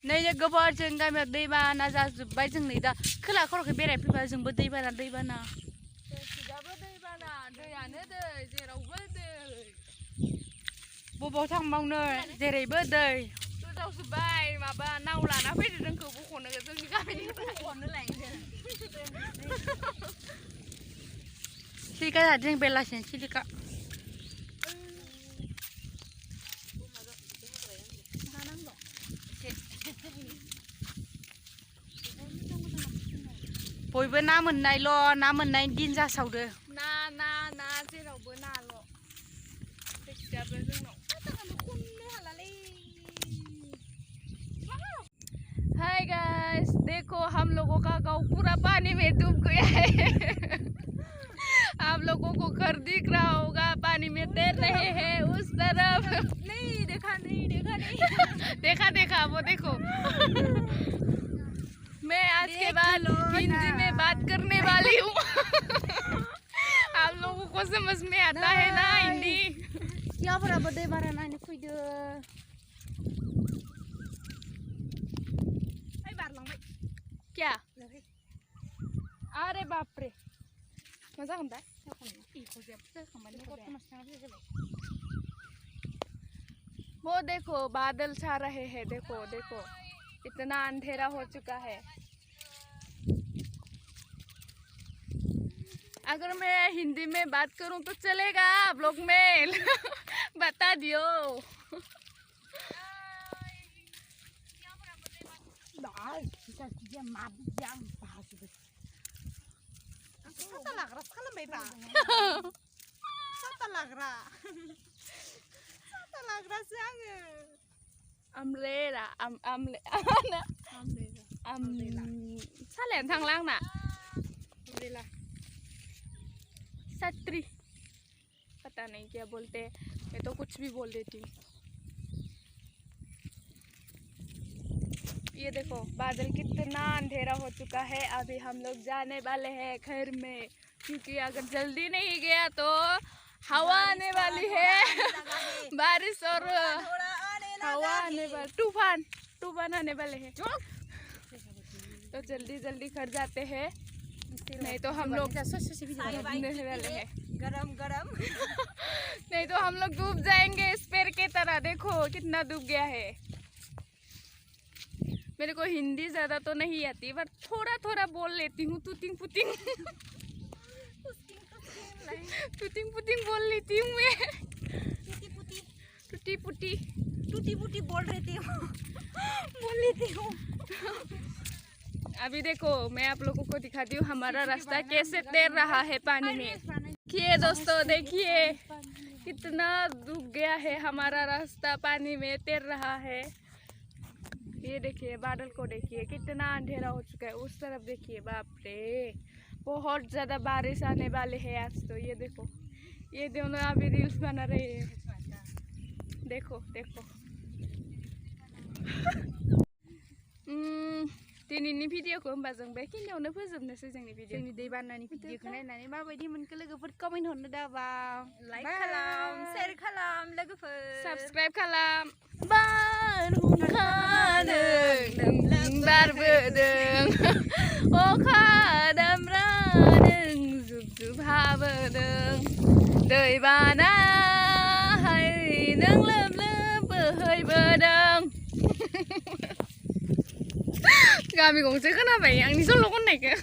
नै गोबार जों गामियाव दैबाना जाजोब्बाय जों नै दा खोला खर'खै बेरायफैबा जोंबो दैबाना जोंथिंजाबो दैबाना दैयानो दै जेरावबो दै बबाव थांबावनो जेरैबो दै गोजावजोब्बाय माबा नाव लाना फैदो जोंखौ बख'नो जोंनि गामिनिफ्राय बख'नो लायदों सिलिका जादों बेलासिनो सिलिका बयबो ना मोननायल' ना मोननाय दिन जासावदो ना ना ना जेरावबो नाल' जायखिजाबो जोंनाव हाय गाइस देखो हम लोगों का गांव पूरा पानी में डूब गया है आप लोगों को घर दिख रहा होगा पानी में तैर रहे हैं उस तरफ नहीं देखा देखा वो देखो मैं आज के बाद हिंदी में बात करने वाली हूँ आप लोगों को समझ में आता है ना हिंदी क्या बराबर दे बारा नानी फैदो क्या अरे बाप रे मा जागोन दा वो देखो बादल छा रहे हैं देखो देखो इतना अंधेरा हो चुका है अगर मैं हिंदी में बात करूं तो चलेगा आप लोग में बता दियो सालेन थांलां ना सत्री पता नहीं क्या बोलते मैं तो कुछ भी बोल देती हूँ ये देखो बादल कितना अंधेरा हो चुका है अभी हम लोग जाने वाले हैं घर में क्योंकि अगर जल्दी नहीं गया तो हवा आने वाली है बारिश और हवा आने वाली तूफान आने वाले हैं तो जल्दी जल्दी घर जाते हैं नहीं तो हम लोग डूबने वाले हैं गरम नहीं तो हम लोग डूब जाएंगे स्पेर के तरह देखो कितना डूब गया है मेरे को हिंदी ज़्यादा तो नहीं आती पर थोड़ा थोड़ा बोल लेती हूँ टूटिंग पुटिंग बोल लेती हूँ मैं टूटी पुटी बोल लेती हूँ अभी देखो मैं आप लोगों को दिखाती हूँ हमारा रास्ता कैसे तैर रहा है पानी में देखिए दोस्तों देखिए कितना डूब गया है हमारा रास्ता पानी में तैर रहा है ये देखिए बादल को देखिए कितना अंधेरा हो चुका है उस तरफ देखिए बाप रे बहुत ज़्यादा बारिश आने वाले हैं आज तो ये देखो ये दोनों अभी रील्स बना रहे हैं देखो दिनैनि भिडिअखौ होमबा जों बेखिनियावनो फोजोबनोसै जोंनि भिडिअ जोंनि दैबानानि भिडिअखौ नायनानै माबायदि मोनखो लोगोफोर कमेन्ट हरनो दाबा लाइक खालाम शेयार खालाम लोगोफोर साबस्क्राइब खालाम बारहुंखादों बारबोदों अखा दामब्रादों जुब जुब हाबोदों दैबाना नों लोब लोब बोहैबोदों गामि गंसे खोनाबाय आंनि सल' खननायखौ